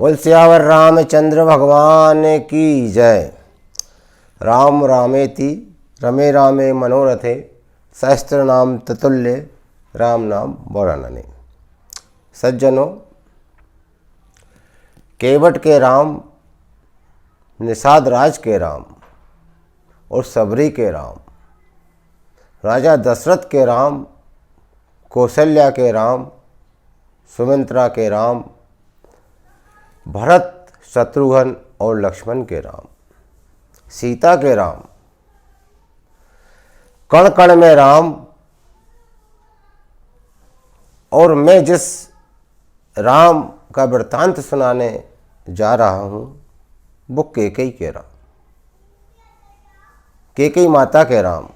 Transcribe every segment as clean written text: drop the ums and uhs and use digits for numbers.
बोल सियावर रामचंद्र भगवान की जय। राम रामेति रमे रामे मनोरथे सहस्त्र नाम ततुल्य राम नाम वरानने। सज्जनों, केवट के राम, निषाद राज के राम और सबरी के राम, राजा दशरथ के राम, कौशल्या के राम, सुमित्रा के राम, भरत, शत्रुघ्न और लक्ष्मण के राम, सीता के राम, कण कण में राम। और मैं जिस राम का वृत्तांत सुनाने जा रहा हूँ वो कैकेयी के राम, कैकेयी माता के राम।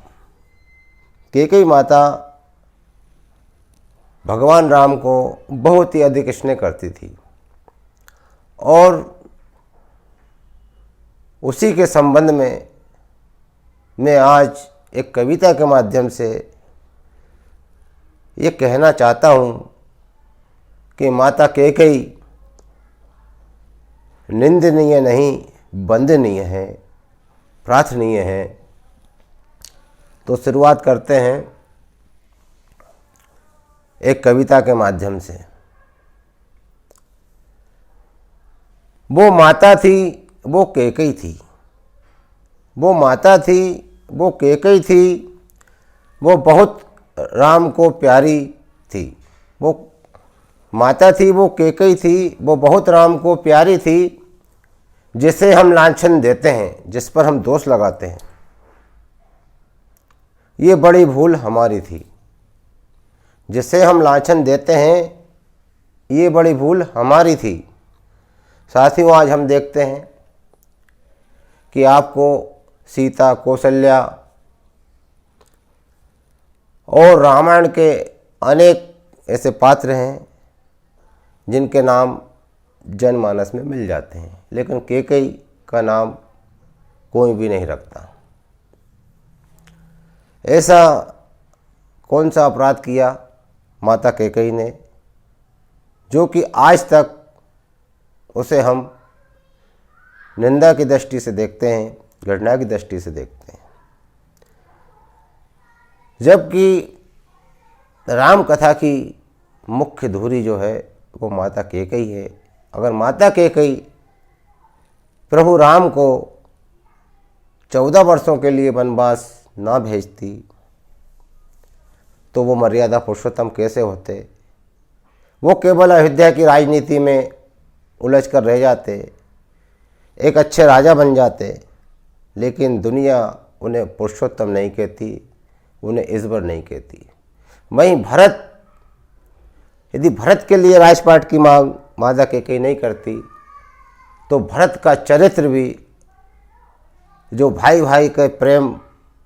कैकेयी माता भगवान राम को बहुत ही अधिक स्नेह करती थी और उसी के संबंध में मैं आज एक कविता के माध्यम से ये कहना चाहता हूँ कि माता कैकेयी निंदनीय नहीं, वंदनीय है, प्रार्थनीय है। तो शुरुआत करते हैं एक कविता के माध्यम से। वो माता थी, वो कैकेयी थी। वो माता थी, वो कैकेयी थी। वो बहुत राम को प्यारी थी। वो माता थी, वो कैकेयी थी। वो बहुत राम को प्यारी थी। जिसे हम लांछन देते हैं, जिस पर हम दोष लगाते हैं, ये बड़ी भूल हमारी थी। जिसे हम लांछन देते हैं, ये बड़ी भूल हमारी थी। साथियों, आज हम देखते हैं कि आपको सीता, कौशल्या और रामायण के अनेक ऐसे पात्र हैं जिनके नाम जनमानस में मिल जाते हैं, लेकिन कैकेयी का नाम कोई भी नहीं रखता। ऐसा कौन सा अपराध किया माता कैकेयी ने जो कि आज तक उसे हम निंदा की दृष्टि से देखते हैं, घृणा की दृष्टि से देखते हैं। जबकि राम कथा की मुख्य धुरी जो है वो माता कैकेयी है। अगर माता कैकेयी प्रभु राम को 14 वर्षों के लिए वनवास ना भेजती तो वो मर्यादा पुरुषोत्तम कैसे होते। वो केवल अयोध्या की राजनीति में उलझ कर रह जाते, एक अच्छे राजा बन जाते, लेकिन दुनिया उन्हें पुरुषोत्तम नहीं कहती, उन्हें ईश्वर नहीं कहती। वहीं भरत, यदि भरत के लिए राजपाट की मांग माता कैकेयी नहीं करती तो भरत का चरित्र भी, जो भाई भाई के प्रेम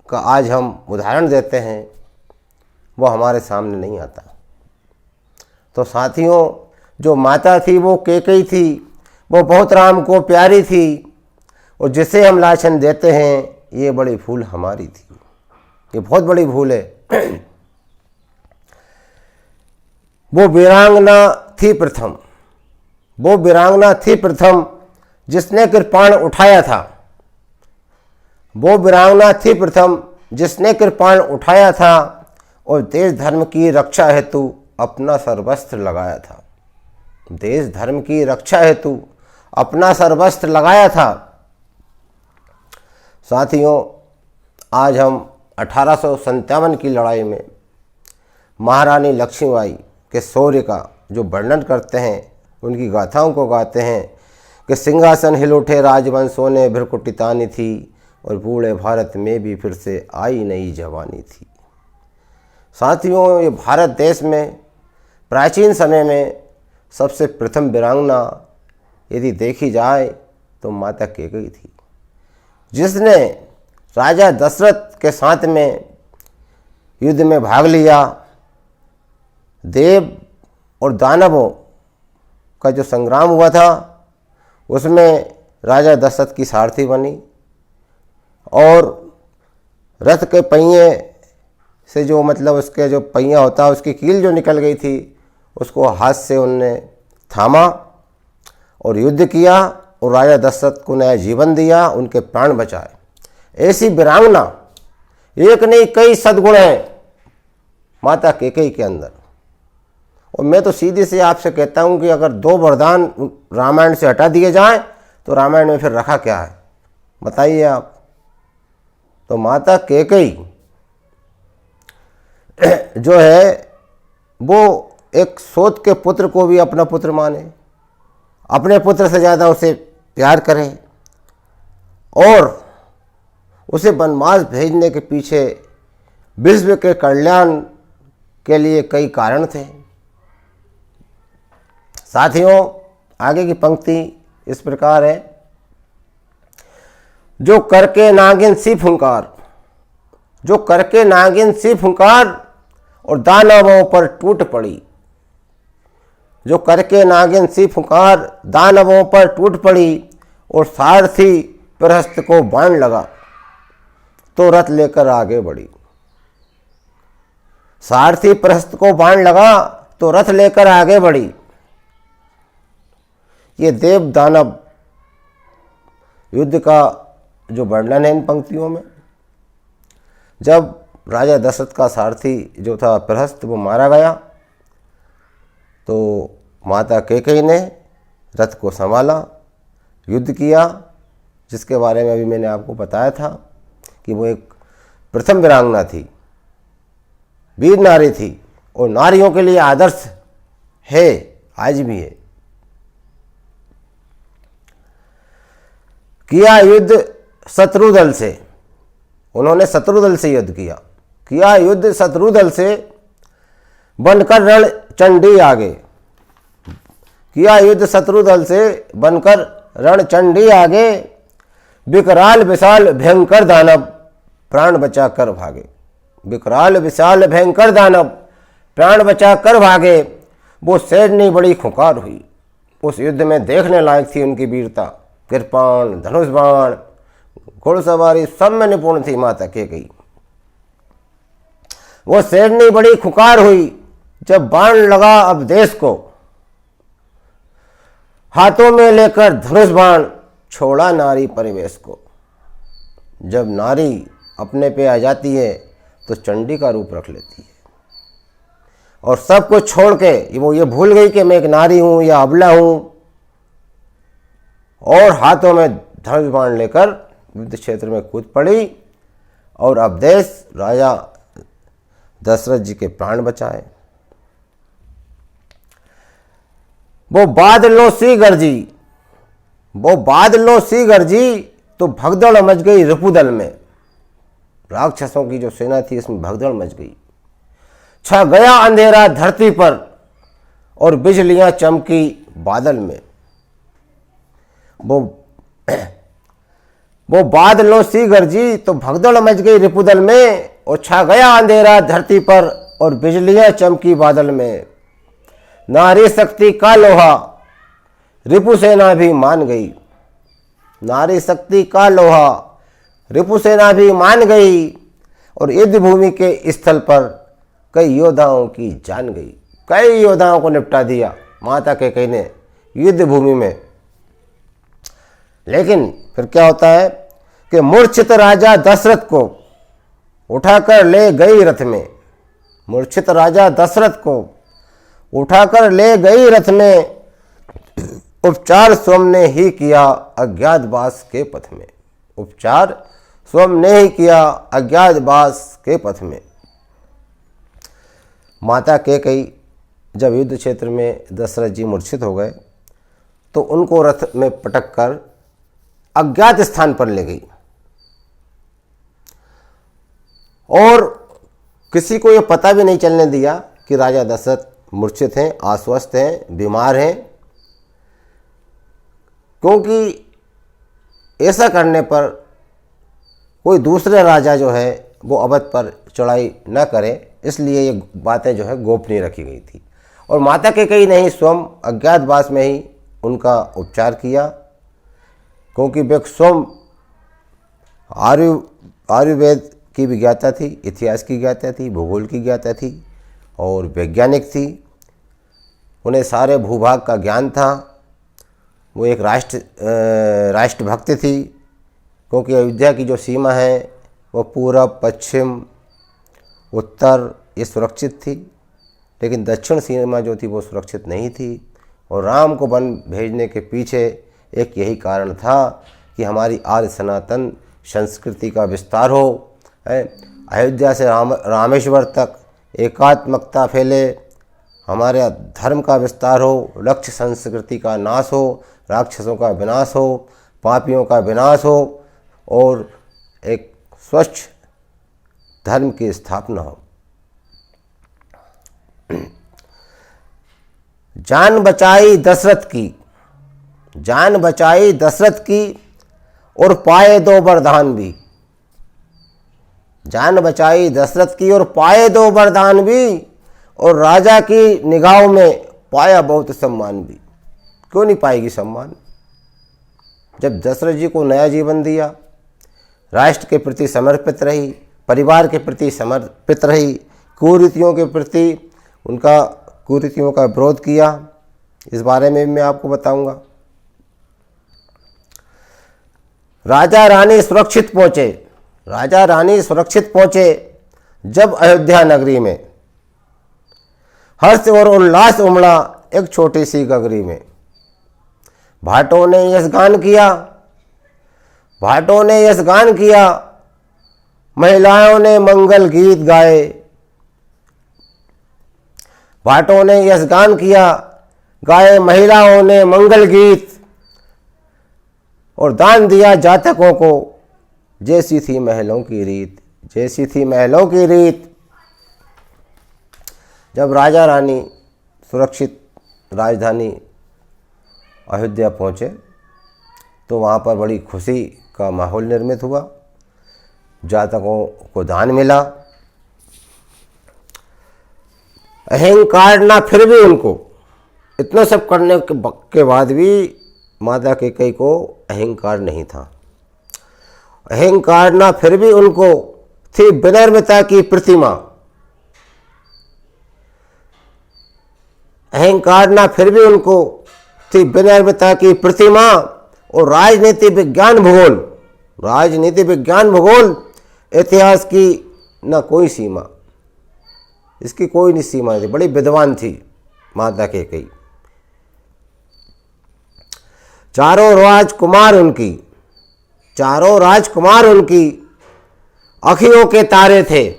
का आज हम उदाहरण देते हैं, वो हमारे सामने नहीं आता। तो साथियों, जो माता थी वो कैकेयी थी। वो बहुत राम को प्यारी थी और जिसे हम लांछन देते हैं, ये बड़ी भूल हमारी थी। ये बहुत बड़ी भूल है। वो वीरांगना थी प्रथम, वो वीरांगना थी प्रथम जिसने कृपाण उठाया था। वो वीरांगना थी प्रथम जिसने कृपाण उठाया था और देश धर्म की रक्षा हेतु अपना सर्वस्त्र लगाया था। देश धर्म की रक्षा हेतु अपना सर्वस्त्र लगाया था। साथियों, आज हम 1857 की लड़ाई में महारानी लक्ष्मीबाई के शौर्य का जो वर्णन करते हैं, उनकी गाथाओं को गाते हैं कि सिंहासन हिल उठे राजवंशों ने, भ्रकुटितानी थी और बूढ़े भारत में भी फिर से आई नई जवानी थी। साथियों, ये भारत देश में प्राचीन समय में सबसे प्रथम वीरांगना यदि देखी जाए तो माता कैकेयी थी, जिसने राजा दशरथ के साथ में युद्ध में भाग लिया। देव और दानवों का जो संग्राम हुआ था उसमें राजा दशरथ की सारथी बनी और रथ के पहिए से जो मतलब उसके जो पहिया होता है उसकी कील जो निकल गई थी उसको हाथ से उनने थामा और युद्ध किया और राजा दशरथ को नया जीवन दिया, उनके प्राण बचाए। ऐसी वीरांगना, एक नहीं कई सद्गुण हैं माता कैकेयी के अंदर। और मैं तो सीधे से आपसे कहता हूं कि अगर 2 वरदान रामायण से हटा दिए जाएं तो रामायण में फिर रखा क्या है, बताइए आप। तो माता कैकेयी जो है वो एक सूत के पुत्र को भी अपना पुत्र माने, अपने पुत्र से ज़्यादा उसे प्यार करे, और उसे वनवास भेजने के पीछे विश्व के कल्याण के लिए कई कारण थे। साथियों, आगे की पंक्ति इस प्रकार है, जो करके नागिन सी फुंकार, जो करके नागिन सी फुंकार और दानवों पर टूट पड़ी। जो करके नागिन सी फुंकार दानवों पर टूट पड़ी और सारथी प्रहस्त को बाण लगा तो रथ लेकर आगे बढ़ी। सारथी प्रहस्त को बाण लगा तो रथ लेकर आगे बढ़ी। ये देव दानव युद्ध का जो वर्णन है इन पंक्तियों में। जब राजा दशरथ का सारथी जो था प्रहस्त वो मारा गया तो माता कैकेयी ने रथ को संभाला, युद्ध किया, जिसके बारे में अभी मैंने आपको बताया था कि वो एक प्रथम वीरांगना थी, वीर नारी थी और नारियों के लिए आदर्श है, आज भी है। किया युद्ध शत्रु दल से, उन्होंने शत्रु दल से युद्ध किया। किया युद्ध शत्रु दल से बनकर रण चंडी आगे। किया युद्ध शत्रु दल से बनकर रण चंडी आगे, विकराल विशाल भयंकर दानव प्राण बचा कर भागे। विकराल विशाल भयंकर दानव प्राण बचा कर भागे। वो सैन्य बड़ी खुंकार हुई। उस युद्ध में देखने लायक थी उनकी वीरता, कृपाण, धनुष बाण, घोड़सवारी सब में निपुण थी माता कैकेयी। वो सैन्य बड़ी खुंकार हुई जब बाण लगा अब देश को, हाथों में लेकर धनुष बाण छोड़ा नारी परिवेश को। जब नारी अपने पे आ जाती है तो चंडी का रूप रख लेती है और सब कुछ छोड़ के वो ये भूल गई कि मैं एक नारी हूं या अबला हूं, और हाथों में धनुष बाण लेकर युद्ध क्षेत्र में कूद पड़ी और अब देश राजा दशरथ जी के प्राण बचाए। वो बादलों सी गरजी, वो बादलों सी गरजी तो भगदड़ मच गई रिपुदल में। राक्षसों की जो सेना थी इसमें भगदड़ मच गई। छा गया अंधेरा धरती पर और बिजलियां चमकी बादल में। वो बादलों सी गरजी तो भगदड़ मच गई रिपुदल में और छा गया अंधेरा धरती पर और बिजलियां चमकी बादल में। नारी शक्ति का लोहा रिपुसेना भी मान गई। नारी शक्ति का लोहा रिपुसेना भी मान गई और युद्ध भूमि के स्थल पर कई योद्धाओं की जान गई। कई योद्धाओं को निपटा दिया माता कैकेयी ने युद्ध भूमि में। लेकिन फिर क्या होता है कि मूर्छित राजा दशरथ को उठाकर ले गई रथ में। मूर्छित राजा दशरथ को उठाकर ले गई रथ में, उपचार स्वयं ने ही किया अज्ञातवास के पथ में। उपचार स्वयं ने ही किया अज्ञातवास के पथ में। माता कैकेयी जब युद्ध क्षेत्र में दशरथ जी मूर्छित हो गए तो उनको रथ में पटक कर अज्ञात स्थान पर ले गई और किसी को ये पता भी नहीं चलने दिया कि राजा दशरथ मूर्छित हैं, अस्वस्थ हैं, बीमार हैं, क्योंकि ऐसा करने पर कोई दूसरे राजा जो है वो अवध पर चढ़ाई न करे, इसलिए ये बातें जो है गोपनीय रखी गई थी। और माता कैकेयी ने ही स्वयं अज्ञातवास में ही उनका उपचार किया, क्योंकि वे स्वयं आयुर्वेद की भी ज्ञाता थी, इतिहास की ज्ञाता थी, भूगोल की ज्ञाता थी और वैज्ञानिक थी। उन्हें सारे भूभाग का ज्ञान था वो एक राष्ट्रभक्त थी, क्योंकि अयोध्या की जो सीमा है वो पूरब, पश्चिम, उत्तर ये सुरक्षित थी, लेकिन दक्षिण सीमा जो थी वो सुरक्षित नहीं थी। और राम को वन भेजने के पीछे एक यही कारण था कि हमारी आर्य सनातन संस्कृति का विस्तार हो, अयोध्या से रामेश्वर तक एकात्मकता फैले, हमारे धर्म का विस्तार हो, लक्ष्य संस्कृति का नाश हो, राक्षसों का विनाश हो, पापियों का विनाश हो और एक स्वच्छ धर्म की स्थापना हो। जान बचाई दशरथ की, जान बचाई दशरथ की और पाए दो वरदान भी। जान बचाई दशरथ की और पाए दो वरदान भी, और राजा की निगाहों में पाया बहुत सम्मान भी। क्यों नहीं पाएगी सम्मान? जब दशरथ जी को नया जीवन दिया, राष्ट्र के प्रति समर्पित रही, परिवार के प्रति समर्पित रही, कुरीतियों के प्रति उनका कुरीतियों का विरोध किया, इस बारे में मैं आपको बताऊंगा। राजा रानी सुरक्षित पहुंचे, राजा रानी सुरक्षित पहुंचे जब अयोध्या नगरी में हर्ष और उल्लास उमड़ा एक छोटी सी गगरी में। भाटों ने यश गान किया, भाटों ने यश गान किया, महिलाओं ने मंगल गीत गाए। भाटों ने यश गान किया, गाए महिलाओं ने मंगल गीत, और दान दिया जातकों को, जैसी थी महलों की रीत, जैसी थी महलों की रीत। जब राजा रानी सुरक्षित राजधानी अयोध्या पहुँचे तो वहाँ पर बड़ी खुशी का माहौल निर्मित हुआ, जातकों को दान मिला। अहंकार ना फिर भी उनको, इतना सब करने के बाद भी माता कैकेयी को अहंकार नहीं था। अहंकार ना फिर भी उनको थी विनम्रता की प्रतिमा। अहंकार ना फिर भी उनको थी विनम्रता की प्रतिमा, और राजनीति विज्ञान भूगोल, राजनीति विज्ञान भूगोल इतिहास की ना कोई सीमा, इसकी कोई नहीं सीमा थी। बड़ी विद्वान थी माता कैकेयी। चारों राजकुमार उनकी, चारों राजकुमार उनकी अखियों के तारे थे।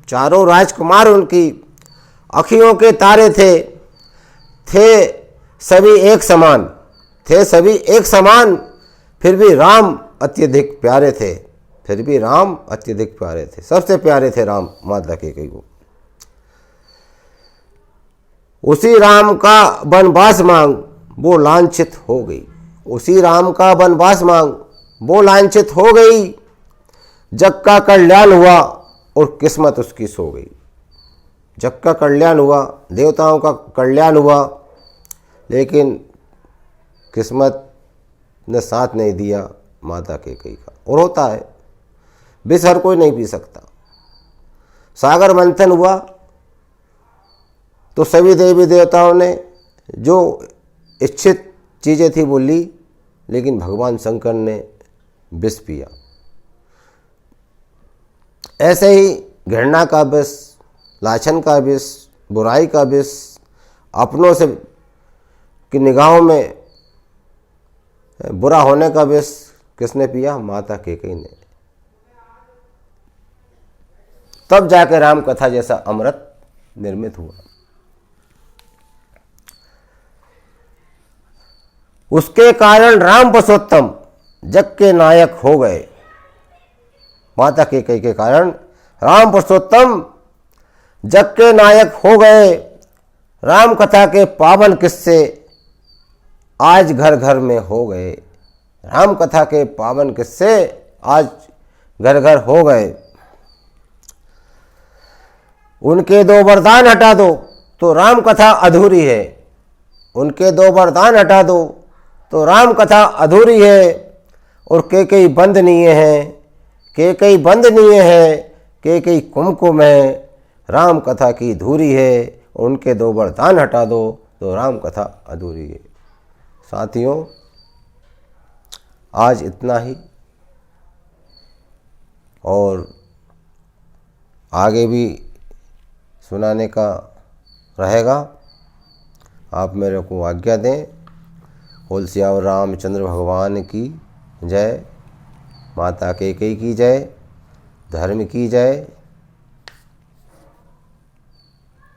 चारों राजकुमार उनकी अखियों के तारे थे सभी एक समान, थे सभी एक समान, फिर भी राम अत्यधिक प्यारे थे, फिर भी राम अत्यधिक प्यारे थे। सबसे प्यारे थे राम माता कैकेयी को। उसी राम का वनवास मांग वो लांछित हो गई, उसी राम का वनवास मांग वो लांछित हो गई। जग का कल्याण हुआ और किस्मत उसकी सो गई। जग का कल्याण हुआ, देवताओं का कल्याण हुआ, लेकिन किस्मत ने साथ नहीं दिया माता कैकेयी का। और होता है, विष हर कोई नहीं पी सकता। सागर मंथन हुआ तो सभी देवी देवताओं ने जो इच्छित चीज़ें थी वो ली, लेकिन भगवान शंकर ने विष पिया। ऐसे ही घृणा का विष, लाछन का विष, बुराई का विष, अपनों से की निगाहों में बुरा होने का विष किसने पिया? माता कैकेयी ने। तब जाकर राम कथा जैसा अमृत निर्मित हुआ। उसके कारण राम पुरुषोत्तम जग के नायक हो गए। माता कैकेयी के कारण राम पुरुषोत्तम जग के नायक हो गए। राम कथा के पावन किस्से आज घर घर में हो गए। राम कथा के पावन किस्से आज घर घर हो गए। उनके दो वरदान हटा दो तो राम कथा अधूरी है। उनके दो वरदान हटा दो तो राम कथा अधूरी है। और कैकेयी बंदनीय है, कैकेयी बंदनीय है, कैकेयी कुमकुम है, राम कथा की धूरी है। उनके दो वरदान हटा दो तो राम कथा अधूरी है। साथियों, आज इतना ही, और आगे भी सुनाने का रहेगा। आप मेरे को आज्ञा दें। बोल सियावर रामचंद्र भगवान की जय। माता कैकेयी की जय। धर्म की जय।